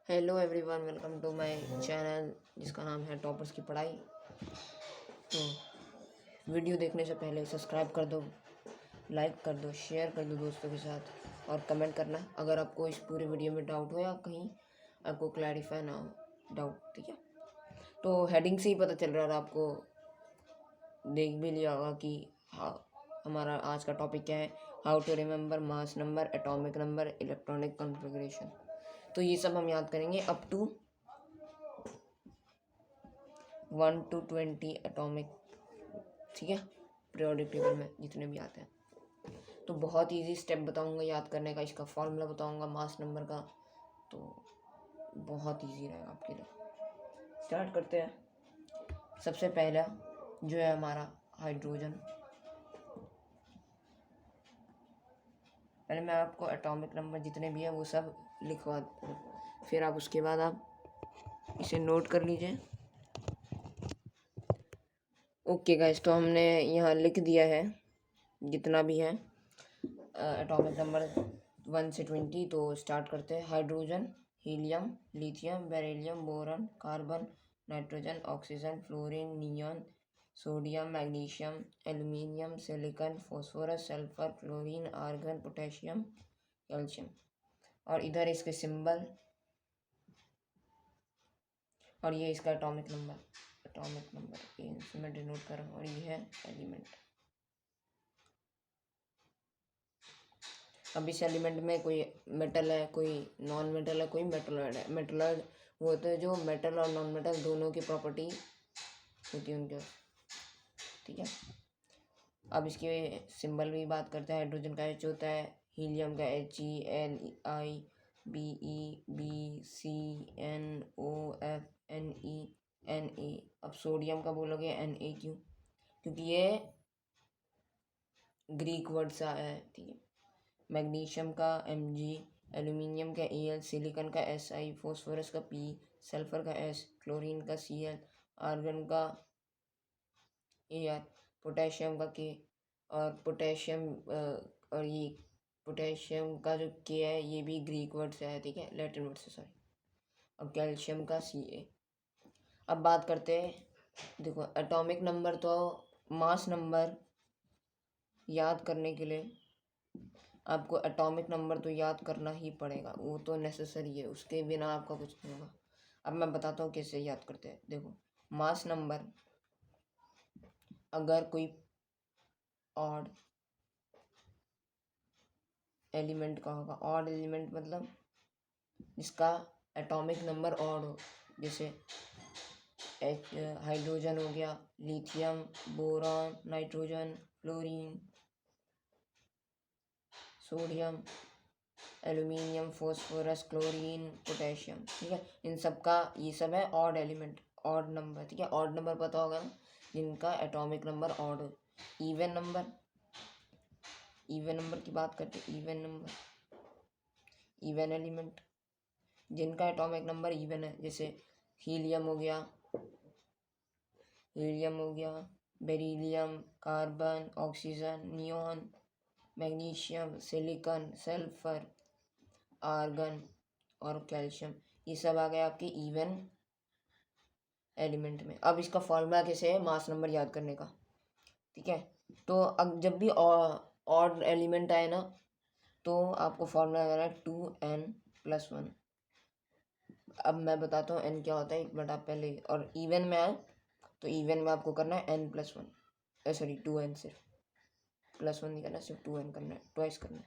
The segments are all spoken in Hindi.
Hello everyone, welcome to my channel जिसका नाम है टॉपर्स की पढ़ाई। तो वीडियो देखने से पहले सब्सक्राइब कर दो, लाइक कर दो, शेयर कर दो दोस्तों के साथ और कमेंट करना अगर आपको इस पूरे वीडियो में डाउट हो या कहीं आपको क्लैरिफाई ना हो डाउट। ठीक है, तो हेडिंग से ही पता चल रहा है, आपको देख भी लिया होगा कि हमारा आज का टॉपिक क्या है। How to remember mass number, atomic number, electronic configuration. तो ये सब हम याद करेंगे अप टू 1 to 20 एटॉमिक। ठीक है, पीरियोडिक टेबल में जितने भी आते हैं। तो बहुत इजी स्टेप बताऊंगा याद करने का, इसका फॉर्मूला बताऊंगा मास नंबर का, तो बहुत इजी रहेगा आपके लिए। स्टार्ट करते हैं। सबसे पहला जो है हमारा हाइड्रोजन। पहले मैं आपको एटॉमिक नंबर जितने भी है वो सब लिखवा दूँ, फिर आप उसके बाद आप इसे नोट कर लीजिए। ओके गाइस, तो हमने यहाँ लिख दिया है जितना भी है एटॉमिक नंबर 1 से 20। तो स्टार्ट करते हैं। Hydrogen, helium, lithium, beryllium, boron, carbon, nitrogen, oxygen, fluorine, neon, sodium, magnesium, aluminium, silicon, phosphorus, sulphur, chlorine, argon, potassium, calcium. और इधर इसके सिंबल और ये इसका एटॉमिक नंबर इसमें डिनोट कर रहा हूँ। और ये है एलिमेंट। अब इस एलिमेंट में कोई मेटल है, कोई नॉन मेटल है, कोई मेटलॉइड है। मेटलॉइड वो होते हैं जो मेटल और नॉन मेटल दोनों की प्रॉपर्टी होती है उनके। ठीक है, अब इसके सिंबल भी बात करते हैं। हाइड्रोजन का H होता है, हीलियम का HeLibCNOFNE। अब सोडियम का बोलोगे Na क्यों? क्योंकि ये ग्रीक वर्ड सा है। ठीक है, मैग्नीशियम का Mg, एल्यूमिनियम का Al, सिलिकॉन का Si, फास्फोरस का P, सल्फर का S, क्लोरीन का Cl, आर्गन का Ar, पोटेशियम का K। और पोटेशियम और ये पोटेशियम का जो K है ये भी ग्रीक वर्ड से है। ठीक है, लैटिन वर्ड से, सॉरी। अब कैल्शियम का Ca। अब बात करते हैं, देखो एटॉमिक नंबर तो मास नंबर याद करने के लिए आपको एटॉमिक नंबर तो याद करना ही पड़ेगा, वो तो नेसेसरी है, उसके बिना आपका कुछ नहीं होगा। अब मैं बताता हूँ कैसे याद करते हैं। देखो, मास नंबर अगर कोई ऑड एलिमेंट का होगा, ऑड एलिमेंट मतलब जिसका एटॉमिक नंबर ऑड हो, जैसे हाइड्रोजन हो गया, lithium, boron, nitrogen, fluorine, sodium, aluminium, phosphorus, chlorine, potassium. ठीक है, इन सब का ये सब है ऑड एलिमेंट, ऑड नंबर। ठीक है, ऑड नंबर पता होगा ना, जिनका एटॉमिक नंबर ऑड हो। इवन नंबर की बात करते हैं। इवन एलिमेंट जिनका एटॉमिक नंबर इवन है, जैसे हीलियम हो गया, beryllium, carbon, oxygen, neon, magnesium, silicon, sulphur, argon और कैल्शियम। ये सब आ गए आपके इवन एलिमेंट में। अब इसका फॉर्मूला कैसे है मास नंबर याद करने का? ठीक है, तो अब जब भी ऑड एलिमेंट आए ना, तो आपको फॉर्मूला लगाना है 2n+1। अब मैं बताता हूँ n क्या होता है, एक मिनट आप पहले। और इवन में आए तो इवन में आपको करना है n+1, सॉरी 2n, सिर्फ +1 नहीं करना, सिर्फ 2n करना है, ट्वाइस करना है।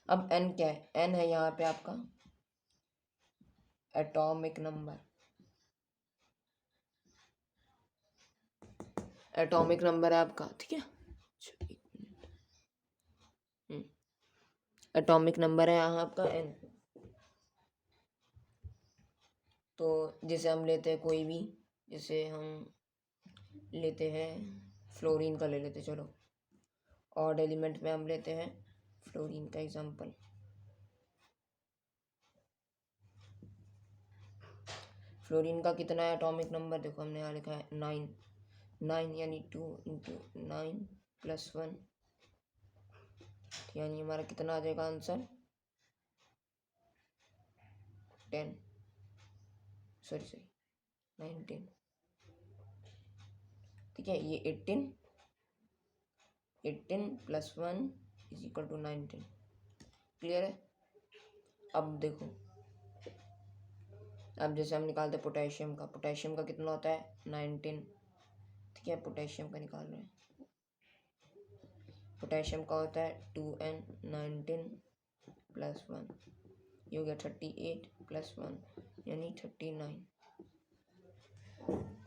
अब n क्या है? n है यहाँ पे आपका एटॉमिक नंबर। एटॉमिक नंबर है आपका, ठीक है। एटॉमिक नंबर है यहाँ आपका n। तो जैसे हम लेते हैं कोई भी, जैसे हम लेते हैं फ्लोरीन का ले लेते हैं, चलो ऑड एलिमेंट में हम लेते हैं फ्लोरीन का एग्जांपल। फ्लोरीन का कितना है एटॉमिक नंबर? देखो हमने यहाँ लिखा है 9 यानी 2 × 9 + 1, यानी हमारा कितना आ जाएगा आंसर? 10। सॉरी 19, ठीक है। ये 18 plus 1 is equal to 19। Clear है। अब देखो, अब जैसे हम निकालते हैं पोटेशियम का कितना होता है 19, ठीक है। पोटेशियम का निकाल रहे हैं, पोटेशियम का होता है 2n 19 प्लस 1, ये हो गया 38 प्लस 1 यानी 39,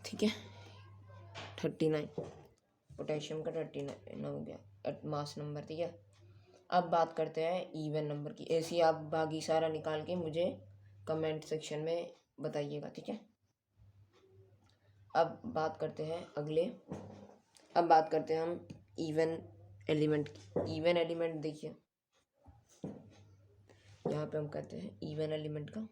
ठीक है। 39 पोटेशियम का 39 हो गया मास नंबर, ठीक है। अब बात करते हैं इवन नंबर की। ऐसे ही आप बाकी सारा निकाल के मुझे कमेंट सेक्शन में बताइएगा, ठीक है। अब बात करते हैं हम इवन एलिमेंट की। इवन एलिमेंट देखिए, यहाँ पे हम कहते हैं इवन एलिमेंट का।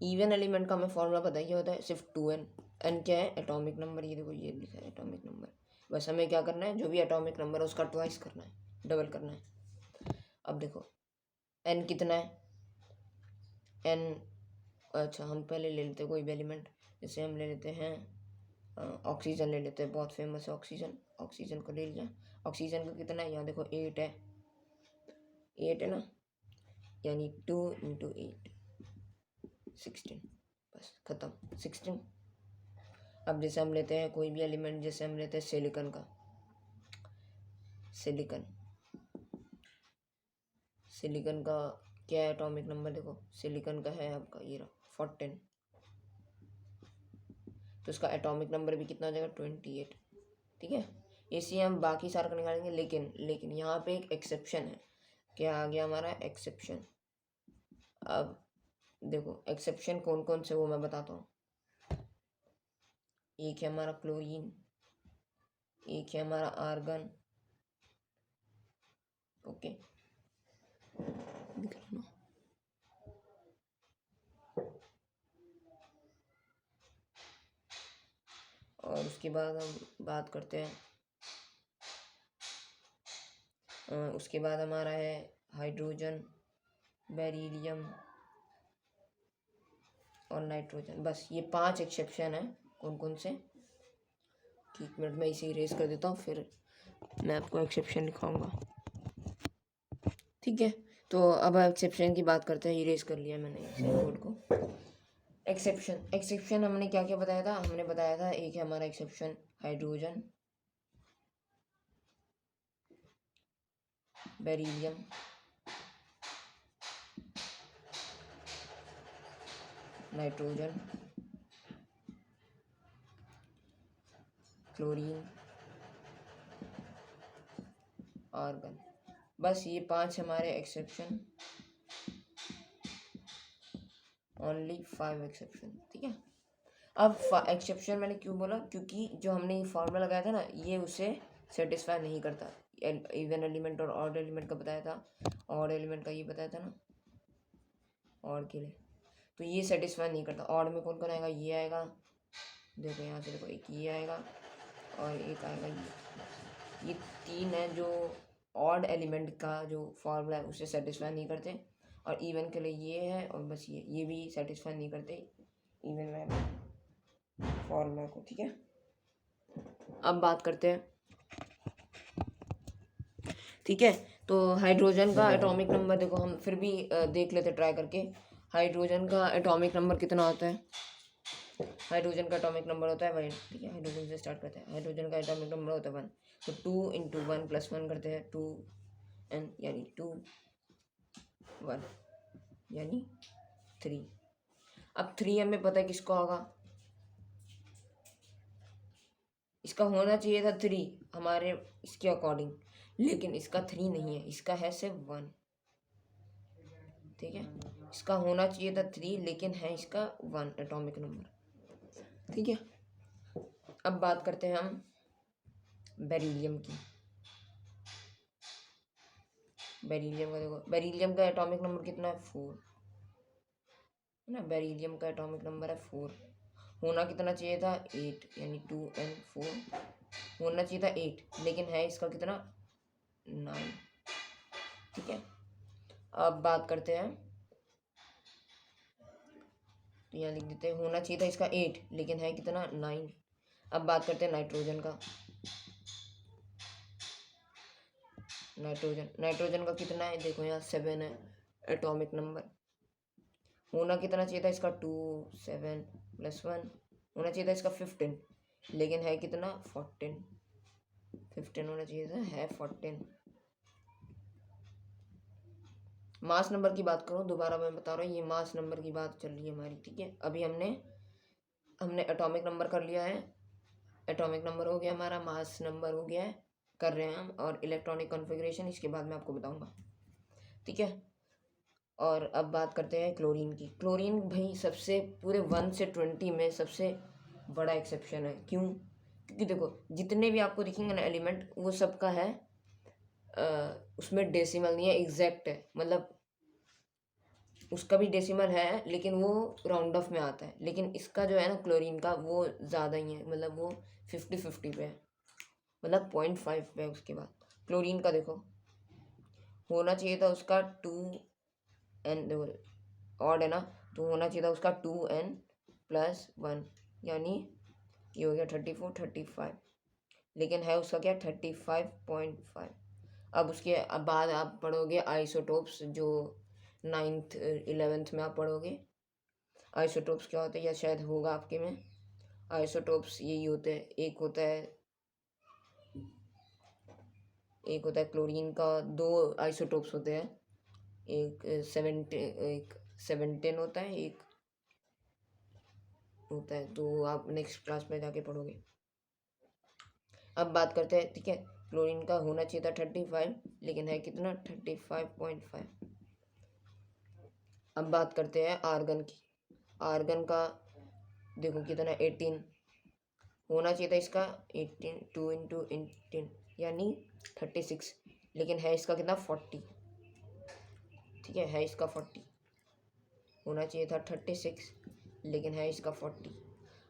इवन एलिमेंट का हमें फॉर्मूला पता ही होता है, सिर्फ 2n। n क्या है एटॉमिक नंबर, ये देखो ये लिखा है एटॉमिक नंबर। बस हमें क्या करना है, जो भी एटॉमिक नंबर है उसका ट्वाइस करना है, डबल करना है। अब देखो n कितना है, n, अच्छा हम पहले ले लेते हैं कोई भी एलिमेंट। जैसे हम ले लेते हैं ऑक्सीजन ले लेते हैं, बहुत फेमस है ऑक्सीजन को ले लिया। ऑक्सीजन का कितना है, यहाँ देखो 8 है ना, यानी 2 × 8 16, बस खत्म 16। अब जैसे हम लेते हैं कोई भी एलिमेंट, जैसे हम लेते हैं सिलिकॉन का क्या है एटॉमिक नंबर, देखो सिलिकॉन का है आपका ये 14, तो इसका एटॉमिक नंबर भी कितना आ जाएगा 28, ठीक है। इसी हम बाकी सारा का निकालेंगे, लेकिन यहाँ पे एक एक्सेप्शन है। क्या आ गया हमारा एक्सेप्शन। अब देखो एक्सेप्शन कौन कौन से वो मैं बताता हूँ। एक है हमारा क्लोरीन, एक है हमारा आर्गन, ओके। और उसके बाद हम बात करते हैं, उसके बाद हमारा है हाइड्रोजन, बेरिलियम और नाइट्रोजन। बस ये 5 एक्सेप्शन है। कौन कौन से, एक मिनट में इसे इरेज कर देता हूँ, फिर मैं आपको एक्सेप्शन दिखाऊंगा, ठीक है। तो अब एक्सेप्शन की बात करते हैं। इरेज कर लिया मैंने इसे बोर्ड को। एक्सेप्शन हमने क्या क्या बताया था, हमने बताया था एक है हमारा exception hydrogen, beryllium, nitrogen, chlorine, argon. बस ये 5 हमारे एक्सेप्शन, ओनली 5 एक्सेप्शन, ठीक है। अब एक्सेप्शन मैंने क्यों बोला, क्योंकि जो हमने ये फॉर्मूला लगाया था ना, ये उसे सेटिस्फाई नहीं करता। इवन एलिमेंट और ऑड एलिमेंट का बताया था, ऑड एलिमेंट का ये बताया था ना, ऑड के लिए, तो ये सेटिस्फाई नहीं करता। ऑड में कौन कौन आएगा, ये आएगा, देखो यहाँ से देखो, एक ये आएगा और एक आएगा ये 3 है जो ऑड एलिमेंट का जो फॉर्मूला है उसे सेटिस्फाई नहीं करते। और इवन के लिए ये है, और बस ये भी सेटिस्फाई नहीं करते इवन में फॉर्मूला को, ठीक है। अब बात करते हैं, ठीक है। तो हाइड्रोजन का एटॉमिक नंबर देखो, हम फिर भी देख लेते ट्राई करके। हाइड्रोजन का एटॉमिक नंबर कितना होता है, हाइड्रोजन का एटॉमिक नंबर होता है 1, ठीक है। हाइड्रोजन से स्टार्ट करते हैं, हाइड्रोजन का एटॉमिक नंबर होता है 1, तो 2 × 1 + 1 करते हैं 2n, यानी 2 1 यानी 3। अब 3 हमें पता है किसका होगा, इसका होना चाहिए था 3 हमारे इसके अकॉर्डिंग, लेकिन इसका 3 नहीं है, इसका है सिर्फ 1, ठीक है। इसका होना चाहिए था 3, लेकिन है इसका 1 एटॉमिक नंबर, ठीक है। अब बात करते हैं हम बेरिलियम की। बेरिलियम का देखो, बेरिलियम का एटॉमिक नंबर कितना है 4, है ना। बेरिलियम का एटॉमिक नंबर है 4, होना कितना चाहिए था 8, यानी 2n4, होना चाहिए था 8, लेकिन है इसका कितना 9, ठीक है। अब बात करते हैं तो यहाँ लिख देते हैं, होना चाहिए था इसका 8 लेकिन है कितना 9। अब बात करते हैं नाइट्रोजन का। नाइट्रोजन का कितना है, देखो यहाँ 7 है एटॉमिक नंबर। होना कितना चाहिए था इसका 2, 7 + 1 होना चाहिए था इसका 15 लेकिन है कितना 14 होना चाहिए था, है 14। मास नंबर की बात करूँ, दोबारा मैं बता रहा हूँ, ये मास नंबर की बात चल रही है हमारी, ठीक है। अभी हमने एटॉमिक नंबर कर लिया है, एटॉमिक नंबर हो गया हमारा, मास नंबर हो गया है, कर रहे हैं हम, और इलेक्ट्रॉनिक कॉन्फ़िगरेशन इसके बाद मैं आपको बताऊंगा, ठीक है। और अब बात करते हैं क्लोरीन की। क्लोरीन भाई सबसे पूरे 1 से 20 में सबसे बड़ा एक्सेप्शन है। क्यों? क्योंकि देखो जितने भी आपको दिखेंगे ना एलिमेंट, वो सबका है उसमें डेसिमल नहीं है, एग्जैक्ट है, मतलब उसका भी डेसिमल है लेकिन वो राउंड ऑफ में आता है। लेकिन इसका जो है ना क्लोरीन का, वो ज़्यादा ही है, मतलब वो 50-50 पे है, मतलब 0.5 पे है उसके बाद। क्लोरीन का देखो होना चाहिए था उसका 2n, देखो ऑड है ना, तो होना चाहिए था उसका 2n + 1, यानी ये हो गया 34, 35, लेकिन है उसका क्या 35.5। अब उसके बाद आप पढ़ोगे आइसोटोप्स, जो 9th 11th में आप पढ़ोगे आइसोटोप्स क्या होते हैं, या शायद होगा आपके में। आइसोटोप्स यही होते हैं, एक होता है क्लोरीन का, 2 आइसोटोप्स होते हैं, एक 17 होता है, एक होता है, तो आप नेक्स्ट क्लास में जाके पढ़ोगे। अब बात करते हैं, ठीक है, क्लोरीन का होना चाहिए था 35 लेकिन है कितना 35.5। अब बात करते हैं आर्गन की। आर्गन का देखो कितना 18 होना चाहिए था इसका 18, 2 × 18 यानी 36, लेकिन है इसका कितना 40, ठीक है इसका 40। होना चाहिए था 36 लेकिन है इसका 40।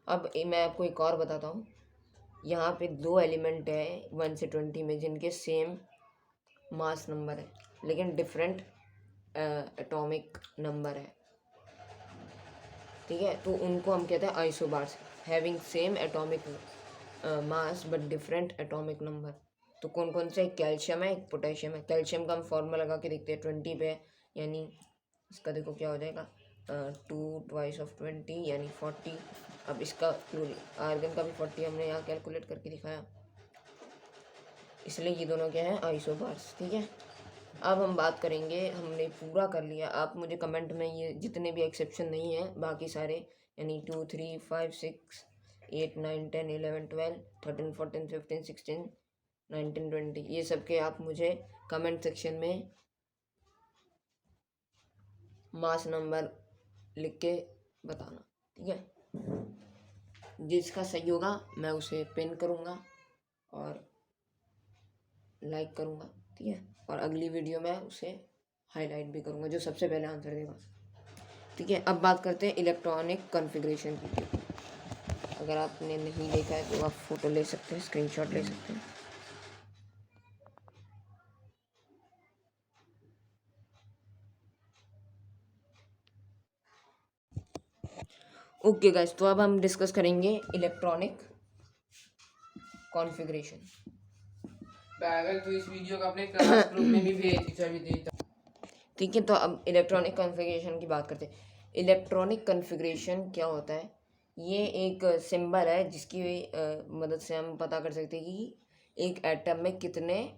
अब मैं आपको एक और बताता हूँ, यहाँ पे 2 एलिमेंट है 1 से 20 में जिनके सेम मास नंबर है लेकिन डिफरेंट एटॉमिक नंबर है, ठीक है। तो उनको हम कहते हैं isobars, having same atomic mass but different atomic number. तो कौन कौन से, कैल्शियम है, एक पोटेशियम है। कैल्शियम का हम फॉर्मूला लगा के देखते हैं 20 पे, यानी इसका देखो क्या हो जाएगा 2 × 20 यानी 40। अब इसका आर्गन का भी 40 हमने यहाँ कैलकुलेट करके दिखाया, इसलिए ये दोनों क्या है आइसोबार्स, ठीक है। अब हम बात करेंगे, हमने पूरा कर लिया, आप मुझे कमेंट में ये जितने भी एक्सेप्शन नहीं है बाकी सारे, यानी 2, 3, 5, 6, 8, 9, 10, 11, 12, 13, 14, 15, 16, 19, 20, ये सब के आप मुझे कमेंट सेक्शन में मास नंबर लिख के बताना, ठीक है। जिसका सही होगा मैं उसे पिन करूँगा और लाइक करूँगा, ठीक है, और अगली वीडियो में उसे हाईलाइट भी करूँगा जो सबसे पहले आंसर देगा, ठीक है। अब बात करते हैं इलेक्ट्रॉनिक कॉन्फ़िगरेशन की। अगर आपने नहीं देखा है तो आप फ़ोटो ले सकते हैं, स्क्रीनशॉट ले सकते हैं। ओके गाइस, तो अब हम डिस्कस करेंगे इलेक्ट्रॉनिक कॉन्फ़िगरेशन। पागल, तो इस वीडियो को अपने क्लास ग्रुप में भी भेज, ठीक है, तो अब इलेक्ट्रॉनिक कॉन्फ़िगरेशन की बात करते हैं। इलेक्ट्रॉनिक कॉन्फ़िगरेशन क्या होता है, ये एक सिंबल है जिसकी मदद से हम पता कर सकते हैं कि एक एटम में कितने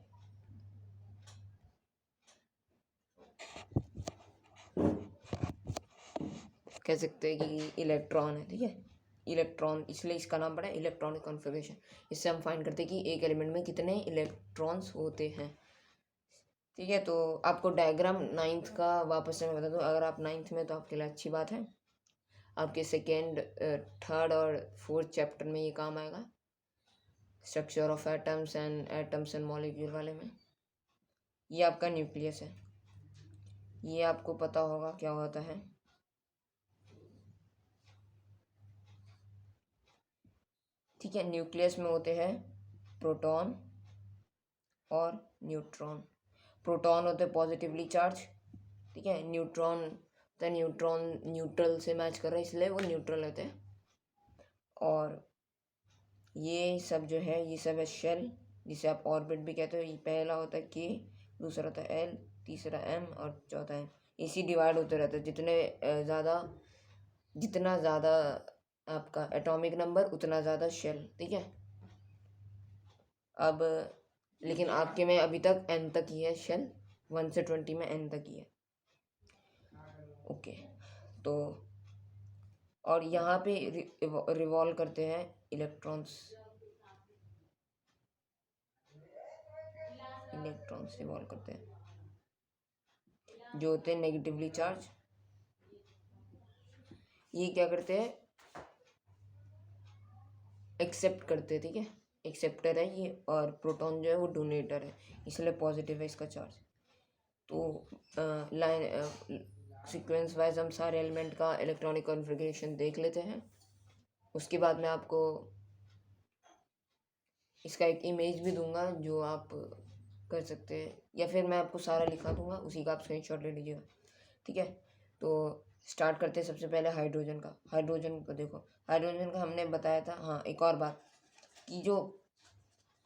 कह सकते हैं कि इलेक्ट्रॉन है, ठीक है, इलेक्ट्रॉन, इसलिए इसका नाम पड़ा है इलेक्ट्रॉनिक कॉन्फ़िगरेशन। इससे हम फाइंड करते हैं कि एक एलिमेंट में कितने इलेक्ट्रॉन्स होते हैं, ठीक है। तो आपको डायग्राम 9th का वापस से मैं बता दूँ, अगर आप 9th में तो आपके लिए अच्छी बात है, आपके 2nd, 3rd और 4th चैप्टर में ये काम आएगा, structure of atoms and molecule वाले में। ये आपका न्यूक्लियस है, ये आपको पता होगा क्या होता है, ठीक है। न्यूक्लियस में होते हैं प्रोटॉन और न्यूट्रॉन। प्रोटॉन होते हैं पॉजिटिवली चार्ज, ठीक है, न्यूट्रॉन तो न्यूट्रॉन न्यूट्रल से मैच कर रहा है, इसलिए वो न्यूट्रल रहते हैं। और ये सब जो है ये सब है शेल, जिसे आप ऑर्बिट भी कहते हो। ये पहला होता है के, दूसरा होता है एल, तीसरा एम और चौथा एम। इसी डिवाइड होते रहते हैं, जितना ज़्यादा आपका एटॉमिक नंबर उतना ज़्यादा शेल, ठीक है। अब लेकिन आपके में अभी तक एन तक ही है शेल, 1 से 20 में एन तक ही है। ओके, तो और यहाँ पे रिवॉल्व करते हैं इलेक्ट्रॉन्स रिवॉल्व करते हैं, जो होते हैं नेगेटिवली चार्ज। ये क्या करते हैं, एक्सेप्ट करते हैं, ठीक है। एक्सेप्टर है ये, और प्रोटॉन जो है वो डोनेटर है, इसलिए पॉजिटिव है इसका चार्ज। तो लाइन सीक्वेंस वाइज हम सारे एलिमेंट का इलेक्ट्रॉनिक कॉन्फ़िगरेशन देख लेते हैं। उसके बाद मैं आपको इसका एक इमेज भी दूंगा जो आप कर सकते हैं, या फिर मैं आपको सारा लिखा दूंगा, उसी का आप स्क्रीनशॉट ले लीजिएगा, ठीक है। तो स्टार्ट करते हैं सबसे पहले हाइड्रोजन का। हाइड्रोजन को देखो, हाइड्रोजन का हमने बताया था। हाँ, एक और बात कि जो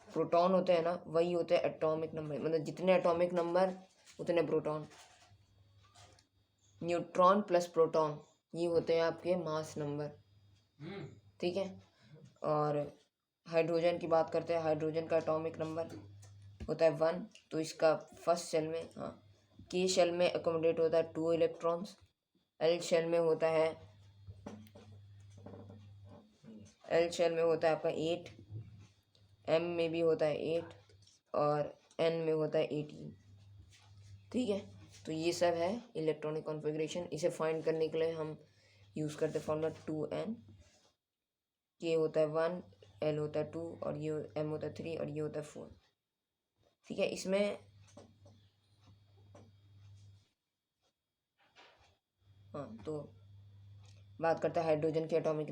प्रोटॉन होते हैं ना, वही होते हैं एटॉमिक नंबर, मतलब जितने एटॉमिक नंबर उतने प्रोटॉन। न्यूट्रॉन प्लस प्रोटॉन ये होते हैं आपके मास नंबर, ठीक है। और हाइड्रोजन की बात करते हैं। हाइड्रोजन का एटॉमिक नंबर होता है 1। तो इसका फर्स्ट शेल में, हाँ, के शेल में अकोमोडेट होता है 2 इलेक्ट्रॉन्स। एल शेल में होता है आपका 8, एम में भी होता है 8 और एन में होता है 18, ठीक है। तो ये सब है इलेक्ट्रॉनिक कॉन्फ़िगरेशन। इसे फाइंड करने के लिए हम यूज़ करते हैं फॉर्मूला 2n। के होता है 1, एल होता है 2 और ये एम होता है 3 और ये होता है 4, ठीक है। इसमें हाँ, तो बात करते हैं हाइड्रोजन के एटॉमिक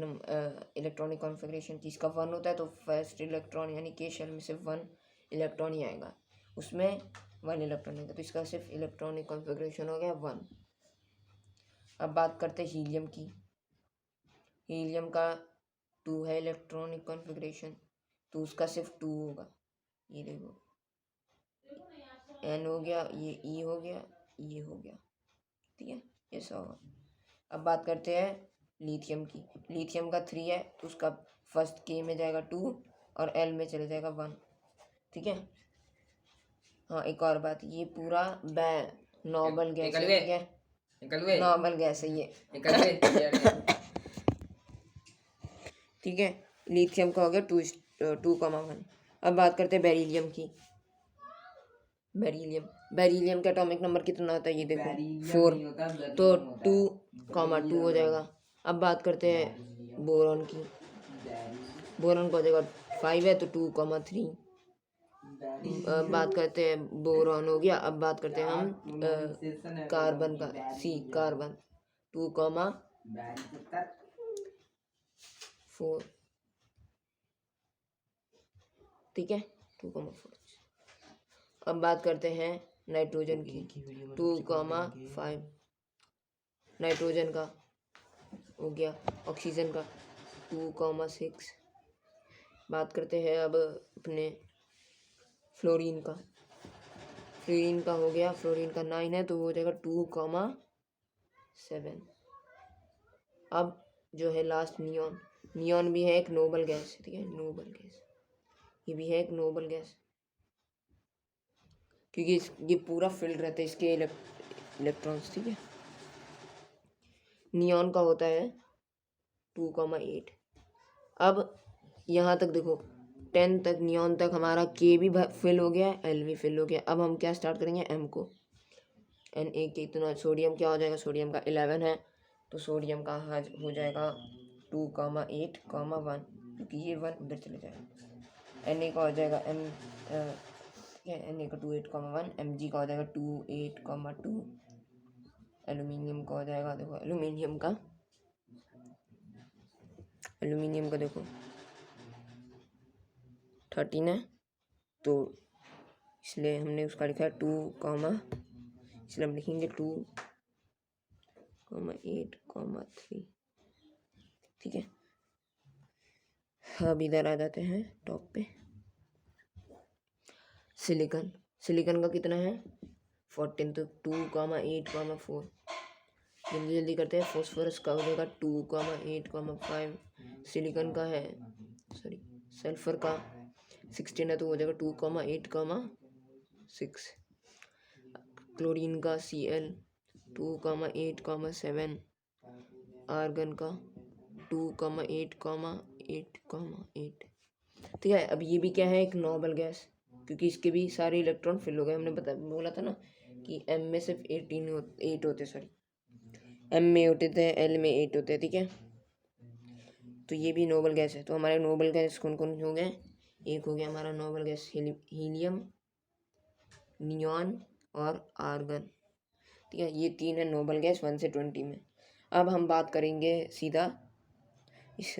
इलेक्ट्रॉनिक कॉन्फ़िगरेशन की। इसका 1 होता है, तो फर्स्ट इलेक्ट्रॉन यानी के शेल में सिर्फ 1 इलेक्ट्रॉन ही आएगा, उसमें 1 इलेक्ट्रॉन आएगा, तो इसका सिर्फ इलेक्ट्रॉनिक कॉन्फ़िगरेशन हो गया 1। अब बात करते हैं हीलियम की। हीलियम का 2 है इलेक्ट्रॉनिक कॉन्फ़िगरेशन, तो उसका सिर्फ 2 होगा। ये देखो, एन हो गया, ये ई हो गया, ये हो गया, ठीक है, ये सब होगा। अब बात करते हैं लिथियम की। लिथियम का 3 है, तो उसका फर्स्ट के में जाएगा 2 और एल में चले जाएगा 1, ठीक है। हाँ, एक और बात, ये पूरा नॉर्मल गैस है, ठीक है, नॉर्मल गैस है ये, ठीक है। लिथियम का हो गया 2,1। अब बात करते हैं बेरिलियम की। बेरिलियम का एटॉमिक नंबर कितना होता है, ये देखो 4, तो 2,2 हो जाएगा। अब बात करते हैं बोरॉन की। बोरॉन का हो जाएगा 5 है, तो 2,3। बात करते हैं बोरॉन हो गया। अब बात करते हैं हम कार्बन का, कार्बन 2,4, ठीक है, 2,4। अब बात करते हैं नाइट्रोजन की, 2,5 नाइट्रोजन का हो गया। ऑक्सीजन का 2,6। बात करते हैं अब अपने फ्लोरीन का। फ्लोरीन का हो गया, फ्लोरीन का 9 है, तो वो हो जाएगा 2,7। अब जो है लास्ट नियॉन। नियॉन भी है एक नोबल गैस, ठीक है, नोबल गैस, ये भी है एक नोबल गैस, क्योंकि ये पूरा फिल्ड रहता है इसके इलेक्ट्रॉन्स, ठीक है। नियॉन का होता है 2,8। अब यहाँ तक देखो, 10 तक नियॉन तक हमारा के भी फिल हो गया है, एल भी फिल हो गया। अब हम क्या स्टार्ट करेंगे, एम को। एन ए के इतना, सोडियम क्या हो जाएगा, सोडियम का 11 है, तो सोडियम का हो जाएगा 2,8,1, क्योंकि ये 1 उधर चले जाएगा। एन ए का हो जाएगा एम, ठीक है, एन ए का 2,8,1, एम जी का हो जाएगा 2,8,2। एल्यूमिनियम का हो जाएगा, देखो एल्यूमिनियम का देखो 13 है, तो इसलिए हमने उसका लिखा है 2, इसलिए हम लिखेंगे 2, 8,3। ठीक है, अब इधर आ जाते हैं टॉप पे। सिलिकॉन का कितना है 14, तो 2,8,4। जल्दी जल्दी करते हैं। फॉस्फोरस का हो जाएगा 2,8,5। सिलिकॉन का है सल्फर का 16 है, तो हो जाएगा 2,8,6। क्लोरीन का Cl 2,8,7। आर्गन का 2,8,8,8। ठीक है, अब ये भी क्या है, एक नोबल गैस, क्योंकि इसके भी सारे इलेक्ट्रॉन फिल हो गए। हमने बोला था ना कि एम में सिर्फ 8 होते, सॉरी एम में होते थे, एल में 8 होते हैं। ठीक है, तो ये भी नोबल गैस है। तो हमारे नोबल गैस कौन कौन हो गए, एक हो गया हमारा नोबल गैस हीलियम, नियॉन और आर्गन। ठीक है, ये 3 है नोबल गैस 1 से 20 में। अब हम बात करेंगे सीधा इस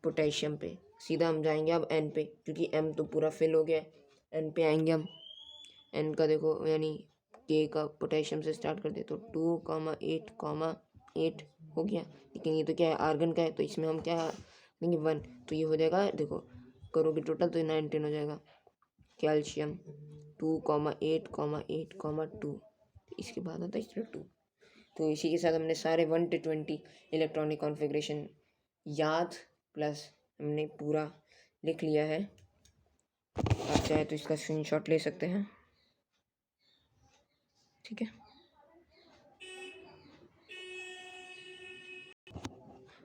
पोटेशियम पे। सीधा हम जाएंगे अब एन पे, क्योंकि एम तो पूरा फिल हो गया। एन पे आएंगे हम। एन का देखो, यानी के का पोटेशियम से स्टार्ट कर दे तो 2,8,8 हो गया। लेकिन ये तो क्या है, आर्गन का है, तो इसमें हम क्या देंगे 1, तो ये हो जाएगा, देखो करोगे टोटल तो 19 हो जाएगा। कैल्शियम 2,8,8,2, इसके बाद आता है इसमें 2। तो इसी के साथ हमने सारे 1 to 20 इलेक्ट्रॉनिक कॉन्फ़िगरेशन याद प्लस हमने पूरा लिख लिया है। आप चाहे तो इसका स्क्रीनशॉट ले सकते हैं। ठीक है,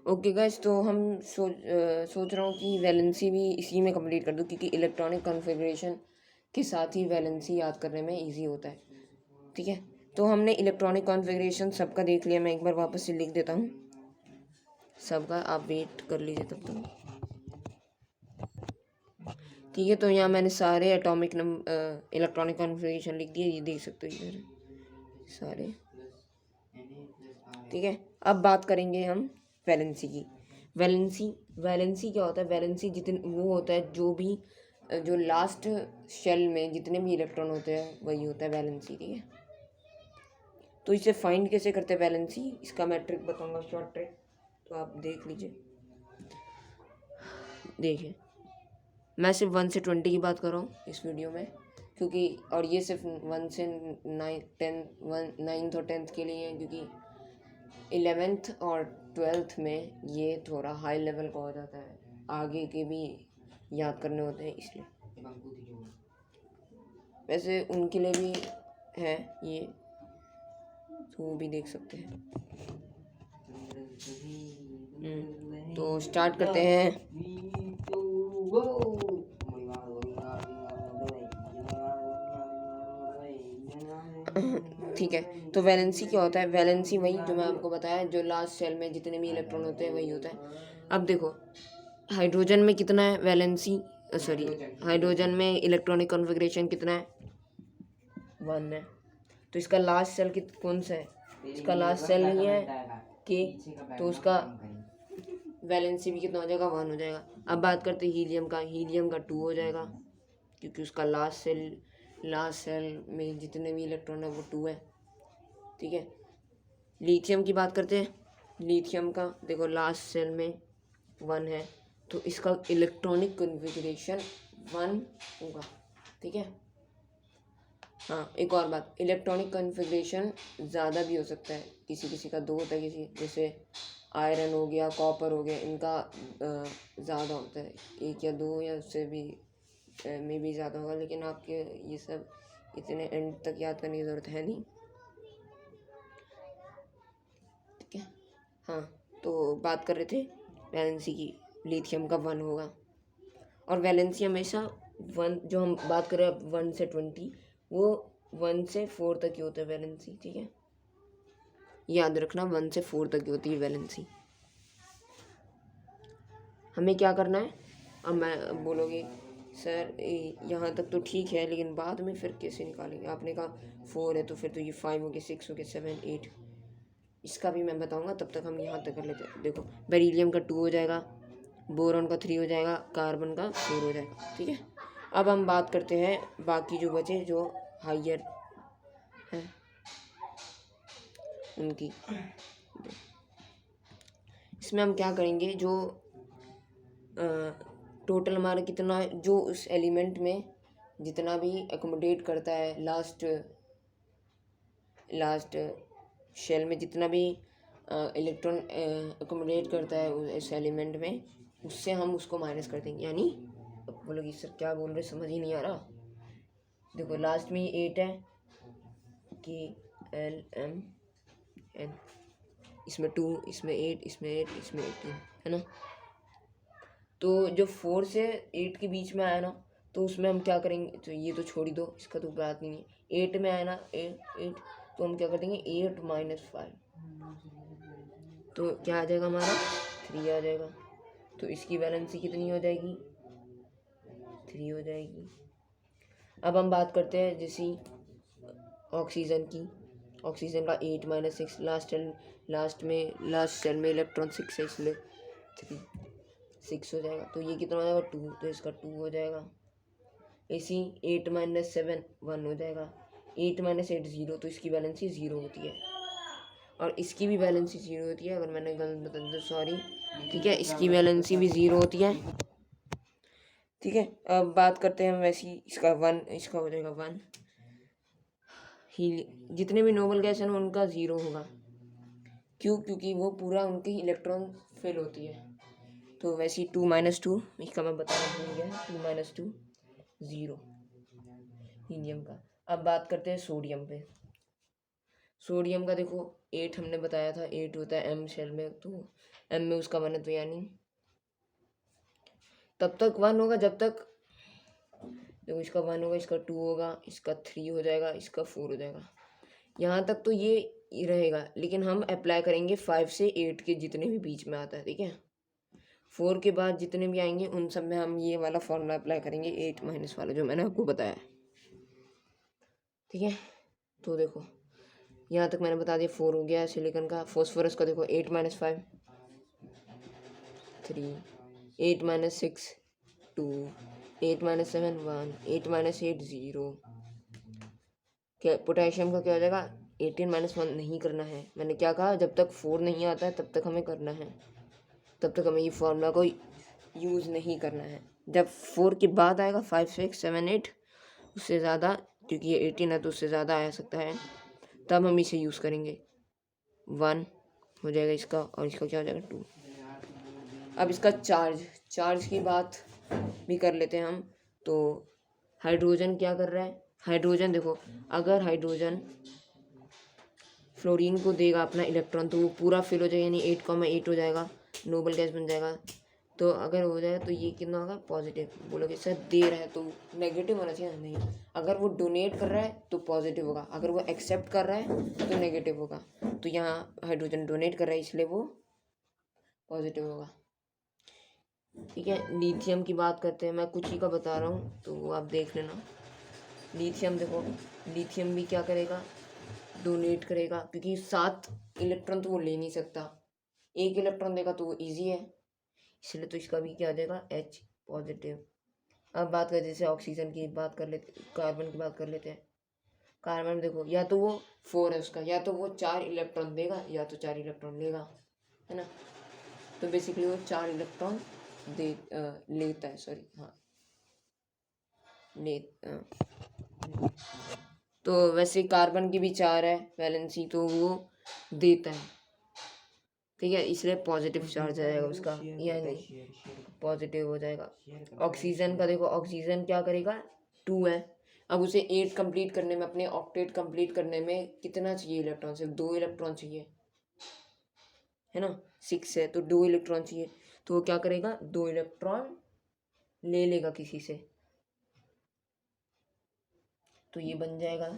ओके गाइस, तो हम सोच रहा हूँ कि वैलेंसी भी इसी में कंप्लीट कर दूँ, क्योंकि इलेक्ट्रॉनिक कॉन्फ़िगरेशन के साथ ही वैलेंसी याद करने में इजी होता है। ठीक है, तो हमने इलेक्ट्रॉनिक कॉन्फ़िगरेशन सबका देख लिया। मैं एक बार वापस से लिख देता हूँ सबका, आप वेट कर लीजिए तब तक। ठीक है, तो यहाँ मैंने सारे एटॉमिक इलेक्ट्रॉनिक कॉन्फ़िगरेशन लिख दिए, ये देख सकते हो इधर सारे। ठीक है, अब बात करेंगे हम वैलेंसी की। वैलेंसी क्या होता है, वैलेंसी वो होता है जो लास्ट शेल में जितने भी इलेक्ट्रॉन होते हैं वही होता है वैलेंसी। ठीक है, तो इसे फाइंड कैसे करते हैं वैलेंसी, इसका मैं ट्रिक बताऊंगा, शॉर्ट ट्रिक, तो आप देख लीजिए। देखिए, मैं सिर्फ 1 से 20 की बात कर रहा हूँ इस वीडियो में, क्योंकि और ये सिर्फ 1 से 9th और 10th के लिए है, क्योंकि 11th और 12th में ये थोड़ा हाई लेवल का हो जाता है, आगे के भी याद करने होते हैं इसलिए। वैसे उनके लिए भी है ये, तो वो भी देख सकते हैं। तो स्टार्ट करते हैं। ठीक है, तो वैलेंसी क्या होता है, वैलेंसी वही जो मैं आपको बताया, जो लास्ट सेल में जितने भी इलेक्ट्रॉन होते हैं वही होता है। अब देखो, हाइड्रोजन में कितना है वैलेंसी, सॉरी हाइड्रोजन में इलेक्ट्रॉनिक कॉन्फ़िगरेशन कितना है 1 है। तो इसका लास्ट सेल कौन सा है, इसका लास्ट सेल नहीं है के, तो उसका वैलेंसी भी कितना हो जाएगा 1 हो जाएगा। अब बात करते हैं हीलियम का 2 हो जाएगा, क्योंकि उसका लास्ट सेल में जितने भी इलेक्ट्रॉन है वो 2 है। ठीक है, लिथियम की बात करते हैं। लिथियम का देखो लास्ट सेल में 1 है, तो इसका इलेक्ट्रॉनिक कॉन्फ़िगरेशन 1 होगा। ठीक है, हाँ एक और बात, इलेक्ट्रॉनिक कॉन्फ़िगरेशन ज़्यादा भी हो सकता है, किसी का 2 होता है, जैसे आयरन हो गया, कॉपर हो गया, इनका ज़्यादा होता है, 1 या 2 या उससे भी में भी ज़्यादा होगा, लेकिन आपके ये सब इतने एंड तक याद करने की ज़रूरत है नहीं। ठीक है, हाँ तो बात कर रहे थे वैलेंसी की, लिथियम का 1 होगा, और वैलेंसी हमेशा 1, जो हम बात कर रहे हैं 1 से 20, वो 1 से 4 तक की होता है वैलेंसी। ठीक है, याद रखना 1 से 4 तक की होती है वैलेंसी। हमें क्या करना है, अब मैं बोलोगे सर यहाँ तक तो ठीक है, लेकिन बाद में फिर कैसे निकालेंगे, आपने कहा 4 है तो फिर तो ये 5 हो गया, 6 हो गया, 7 8, इसका भी मैं बताऊंगा, तब तक हम यहाँ तक कर लेते हैं। देखो, बेरिलियम का 2 हो जाएगा, बोरॉन का 3 हो जाएगा, कार्बन का 4 हो जाएगा। ठीक है, अब हम बात करते हैं बाकी जो बचे, जो हाइयर हैं उनकी। इसमें हम क्या करेंगे, जो टोटल हमारा कितना जो उस एलिमेंट में जितना भी एकोमोडेट करता है, लास्ट शेल में जितना भी इलेक्ट्रॉन एकोमोडेट करता है इस एलिमेंट में, उससे हम उसको माइनस कर देंगे। यानी अब बोलोगे सर क्या बोल रहे, समझ ही नहीं आ रहा। देखो लास्ट में 8 है, KLMN, इसमें 2, इसमें 8, इसमें 8, इसमें 18 है ना। तो जो 4 से 8 के बीच में आया ना, तो उसमें हम क्या करेंगे, तो ये तो छोड़ ही दो, इसका तो बात नहीं है। 8 में आया ना, 8, तो हम क्या कर देंगे 8 - 5, तो क्या आ जाएगा हमारा 3 आ जाएगा। तो इसकी वैलेंसी कितनी हो जाएगी, 3 हो जाएगी। अब हम बात करते हैं जैसे ऑक्सीजन की। ऑक्सीजन का 8 - 6, लास्ट सेल में इलेक्ट्रॉन 6 है, इसलिए 3 6 हो जाएगा। तो ये कितना हो जाएगा 2, तो इसका 2 हो जाएगा। इसी 8 - 7 1 हो जाएगा। 8 - 8 0, तो इसकी वैलेंसी 0 होती है, और इसकी भी वैलेंसी 0 होती है। अगर मैंने गलत बता दिया सॉरी, ठीक है, इसकी वैलेंसी भी 0 होती है, ठीक है। अब बात करते हैं हम वैसी, इसका 1, इसका हो जाएगा 1 ही। जितने भी नोबल गैस हैं उनका 0 होगा, क्यों, क्योंकि वो पूरा उनकी इलेक्ट्रॉन फिल होती है। तो वैसे 2 - 2, इसका मैं बताना भूल गया, 2 - 2 0 हीलियम का। अब बात करते हैं सोडियम पे। सोडियम का देखो 8 हमने बताया था, 8 होता है M शेल में, तो M में उसका 1 है, तो यानी तब तक 1 होगा जब तक, देखो इसका 1 होगा, इसका 2 होगा, इसका 3 हो जाएगा, इसका 4 हो जाएगा। यहाँ तक तो ये रहेगा, लेकिन हम अप्लाई करेंगे 5 से 8 के जितने भी बीच में आता है, ठीक है। 4 के बाद जितने भी आएंगे उन सब में हम ये वाला फॉर्मूला अप्लाई करेंगे, 8 माइनस वाला जो मैंने आपको बताया, ठीक है। तो देखो यहाँ तक मैंने बता दिया, 4 हो गया सिलिकॉन का। फॉस्फोरस का देखो 8 - 5 3, 8 - 6 2, 8 - 7 1, 8 - 8 0। क्या पोटेशियम का क्या हो जाएगा, 18 - 1 नहीं करना है। मैंने क्या कहा, जब तक 4 नहीं आता है तब तक हमें करना है, तब तक हमें ये फॉर्मूला को यूज़ नहीं करना है। जब 4 के बाद आएगा 5 6 7 8, उससे ज़्यादा, क्योंकि ये 18 है तो उससे ज़्यादा आ सकता है, तब हम इसे यूज़ करेंगे। 1 हो जाएगा इसका, और इसका क्या हो जाएगा 2। अब इसका चार्ज की बात भी कर लेते हैं हम। तो हाइड्रोजन क्या कर रहा है, हाइड्रोजन देखो, अगर हाइड्रोजन फ्लोरीन को देगा अपना इलेक्ट्रॉन, तो वो पूरा फिल हो जाएगा, यानी 8,8 हो जाएगा, नोबल गैस बन जाएगा। तो अगर हो जाएगा तो ये कितना होगा, पॉजिटिव। बोलोगे सर दे रहा है तो नेगेटिव होना चाहिए, नहीं। अगर वो डोनेट कर रहा है तो पॉजिटिव होगा, अगर वो एक्सेप्ट कर रहा है तो नेगेटिव होगा। तो यहाँ हाइड्रोजन डोनेट कर रहा है, इसलिए वो पॉजिटिव होगा, ठीक है। लिथियम की बात करते हैं, मैं कुछ ही का बता रहा हूँ तो वो आप देख लेना। लिथियम देखो, लिथियम भी क्या करेगा, डोनेट करेगा, क्योंकि 7 इलेक्ट्रॉन तो वो ले नहीं सकता, 1 इलेक्ट्रॉन देगा तो वो ईजी है, इसलिए तो इसका भी क्या आ जाएगा, H पॉजिटिव। अब बात करें जैसे ऑक्सीजन की बात कर लेते, कार्बन की बात कर लेते हैं। कार्बन देखो, या तो वो 4 है उसका, या तो वो 4 इलेक्ट्रॉन देगा, या तो 4 इलेक्ट्रॉन लेगा, है ना। तो बेसिकली वो 4 इलेक्ट्रॉन लेता है, सॉरी हाँ ले तो वैसे कार्बन की भी 4 है वैलेंसी, तो वो देता है, ठीक है, इसलिए पॉजिटिव चार्ज आएगा उसका, यानी पॉजिटिव हो जाएगा। ऑक्सीजन का देखो, ऑक्सीजन क्या करेगा, 2 है, अब उसे 8 कंप्लीट करने में, अपने ऑक्टेट कंप्लीट करने में कितना चाहिए इलेक्ट्रॉन, सिर्फ 2 इलेक्ट्रॉन चाहिए, है ना। 6 है तो 2 इलेक्ट्रॉन चाहिए, तो वो क्या करेगा, 2 इलेक्ट्रॉन ले लेगा किसी से, तो ये बन जाएगा।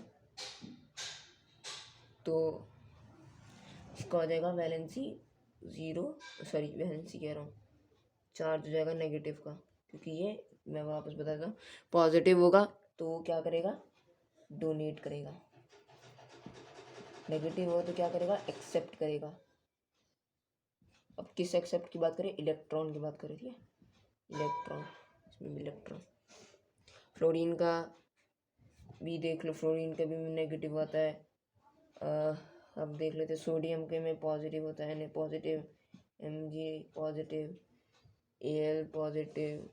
तो इसका हो जाएगा वैलेंसी 0, सॉरी वैलेंसी कह रहा हूँ, चार्ज हो जाएगा नेगेटिव का, क्योंकि ये मैं वापस बताता हूँ, पॉजिटिव होगा तो वो क्या करेगा, डोनेट करेगा, नेगेटिव होगा तो क्या करेगा, एक्सेप्ट करेगा। अब किस एक्सेप्ट की बात करें, इलेक्ट्रॉन की बात करें, ठीक है, इलेक्ट्रॉन, इसमें इलेक्ट्रॉन। फ्लोरीन का भी देख लो, फ्लोरीन का भी नेगेटिव आता है, अब देख लेते, सोडियम के में पॉजिटिव होता है, Na positive, Mg positive, Al positive,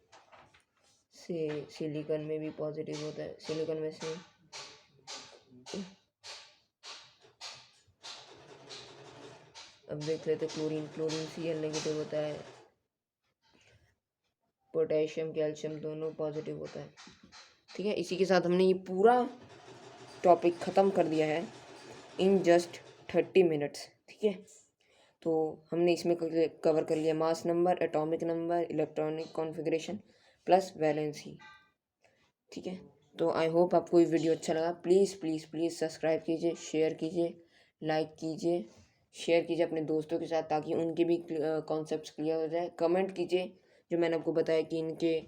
से सिलिकॉन में भी पॉजिटिव होता है, सिलिकॉन में से अब देख लेते क्लोरीन, क्लोरीन Cl नेगेटिव होता है, पोटेशियम कैल्शियम दोनों पॉजिटिव होता है। ठीक है, इसी के साथ हमने ये पूरा टॉपिक ख़त्म कर दिया है इन जस्ट 30 मिनट्स। ठीक है, तो हमने इसमें कवर कर लिया मास number, atomic number, electronic configuration plus valency. ठीक है, तो आई होप आपको ये वीडियो अच्छा लगा। प्लीज़ प्लीज़ प्लीज़ सब्सक्राइब कीजिए, शेयर कीजिए, लाइक कीजिए, शेयर कीजिए अपने दोस्तों के साथ ताकि उनके भी कॉन्सेप्ट्स क्लियर हो जाए। कमेंट कीजिए जो मैंने आपको बताया कि इनके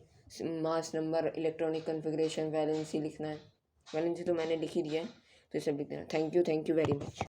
mass number, electronic configuration, valency लिखना है। वैलेंसी तो मैंने लिख ही दिया है, तो ये सब लिख देना। Thank you very much.